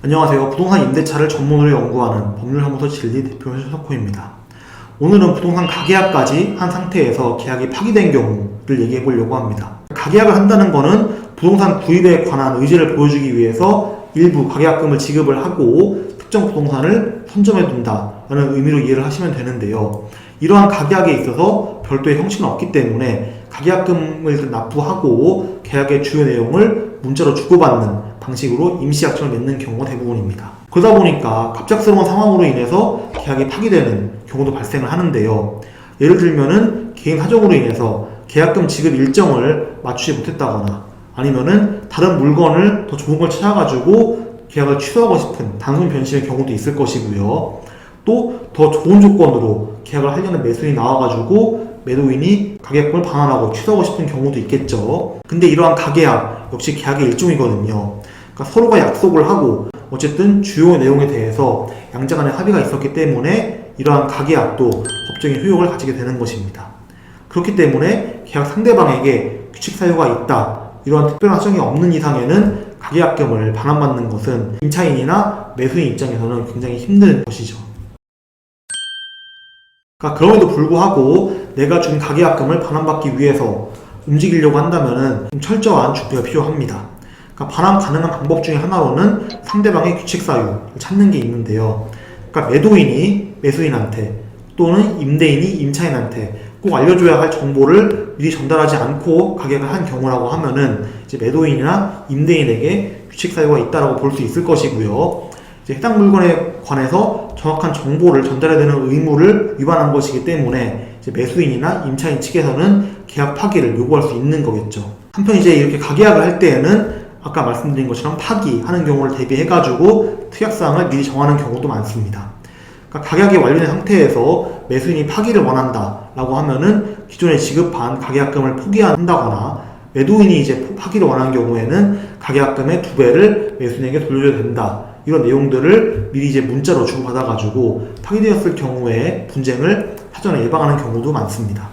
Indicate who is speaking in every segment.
Speaker 1: 안녕하세요. 부동산 임대차를 전문으로 연구하는 법률사무소 진리 대표 현석호입니다. 오늘은 부동산 가계약까지 한 상태에서 계약이 파기된 경우를 얘기해 보려고 합니다. 가계약을 한다는 것은 부동산 구입에 관한 의지를 보여주기 위해서 일부 가계약금을 지급을 하고 특정 부동산을 선점해 둔다라는 의미로 이해를 하시면 되는데요. 이러한 가계약에 있어서 별도의 형식은 없기 때문에 가계약금을 납부하고 계약의 주요 내용을 문자로 주고받는 방식으로 임시약정을 맺는 경우가 대부분입니다. 그러다 보니까 갑작스러운 상황으로 인해서 계약이 파기되는 경우도 발생을 하는데요. 예를 들면은 개인 사정으로 인해서 계약금 지급 일정을 맞추지 못했다거나 아니면은 다른 물건을 더 좋은 걸 찾아가지고 계약을 취소하고 싶은 단순 변심의 경우도 있을 것이고요. 또 더 좋은 조건으로 계약을 하려는 매수인이 나와가지고 매도인이 가계약금을 반환하고 취소하고 싶은 경우도 있겠죠. 근데 이러한 가계약 역시 계약의 일종이거든요. 그러니까 서로가 약속을 하고 어쨌든 주요 내용에 대해서 양자 간의 합의가 있었기 때문에 이러한 가계약도 법적인 효력을 가지게 되는 것입니다. 그렇기 때문에 계약 상대방에게 규칙 사유가 있다, 이러한 특별한 사정이 없는 이상에는 가계약금을 반환받는 것은 임차인이나 매수인 입장에서는 굉장히 힘든 것이죠. 그러니까 그럼에도 불구하고 내가 준 가계약금을 반환받기 위해서 움직이려고 한다면 좀 철저한 준비가 필요합니다. 그러니까 반환 가능한 방법 중에 하나로는 상대방의 규칙 사유를 찾는 게 있는데요. 그러니까 매도인이 매수인한테 또는 임대인이 임차인한테 꼭 알려줘야 할 정보를 미리 전달하지 않고 가계약을 한 경우라고 하면은 이제 매도인이나 임대인에게 규칙 사유가 있다라고 볼 수 있을 것이고요. 이제 해당 물건에 관해서 정확한 정보를 전달해야 되는 의무를 위반한 것이기 때문에 이제 매수인이나 임차인 측에서는 계약 파기를 요구할 수 있는 거겠죠. 한편 이제 이렇게 가계약을 할 때에는 아까 말씀드린 것처럼 파기하는 경우를 대비해가지고 특약사항을 미리 정하는 경우도 많습니다. 그러니까 가계약이 완료된 상태에서 매수인이 파기를 원한다라고 하면은 기존에 지급한 가계약금을 포기한다거나 매도인이 이제 파기를 원하는 경우에는 가계약금의 2배를 매수인에게 돌려줘야 된다, 이런 내용들을 미리 이제 문자로 주고받아가지고 파기되었을 경우에 분쟁을 사전에 예방하는 경우도 많습니다.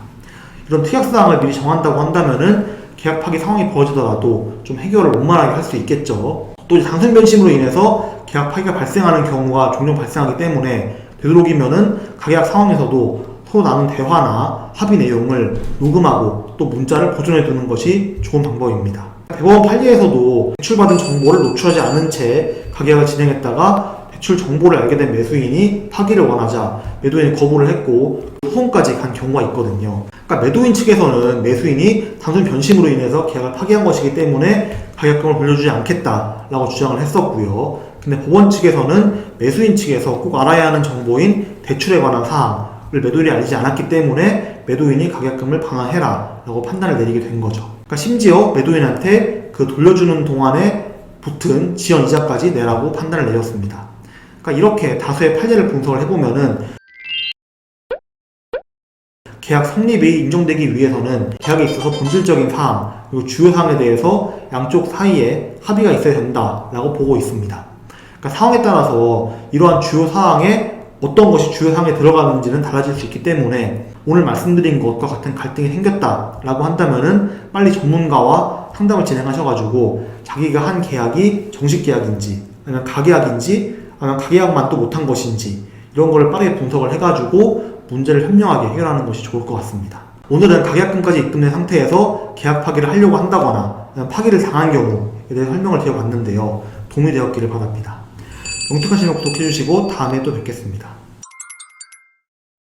Speaker 1: 이런 특약사항을 미리 정한다고 한다면은 계약 파기 상황이 벌어지더라도 좀 해결을 원만하게 할 수 있겠죠. 또 이제 당선 변심으로 인해서 계약 파기가 발생하는 경우가 종종 발생하기 때문에 되도록이면은 가계약 상황에서도 서로 나눈 대화나 합의 내용을 녹음하고 또 문자를 보존해 두는 것이 좋은 방법입니다. 대법원 판례에서도 대출받은 정보를 노출하지 않은 채 가계약을 진행했다가 대출 정보를 알게 된 매수인이 파기를 원하자 매도인이 거부를 했고 소송까지 간 경우가 있거든요. 그러니까 매도인 측에서는 매수인이 단순 변심으로 인해서 계약을 파기한 것이기 때문에 가계약금을 돌려주지 않겠다라고 주장을 했었고요. 근데 법원 측에서는 매수인 측에서 꼭 알아야 하는 정보인 대출에 관한 사항을 매도인이 알리지 않았기 때문에 매도인이 가계약금을 반환해라 라고 판단을 내리게 된 거죠. 그러니까 심지어 매도인한테 그 돌려주는 동안에 붙은 지연 이자까지 내라고 판단을 내렸습니다. 그러니까 이렇게 다수의 판례를 분석을 해보면은 계약 성립이 인정되기 위해서는 계약에 있어서 본질적인 사항 그리고 주요 사항에 대해서 양쪽 사이에 합의가 있어야 된다라고 보고 있습니다. 그러니까 상황에 따라서 이러한 주요 사항에 어떤 것이 주요 사항에 들어가는지는 달라질 수 있기 때문에 오늘 말씀드린 것과 같은 갈등이 생겼다라고 한다면은 빨리 전문가와 상담을 진행하셔가지고 자기가 한 계약이 정식 계약인지 아니면 가계약인지 아니면 가계약만 또 못한 것인지 이런 거를 빠르게 분석을 해가지고 문제를 현명하게 해결하는 것이 좋을 것 같습니다. 오늘은 가계약금까지 입금된 상태에서 계약 파기를 하려고 한다거나 파기를 당한 경우에 대해서 설명을 드려봤는데요. 도움이 되었기를 바랍니다. 영특하시면 구독해주시고 다음에 또 뵙겠습니다.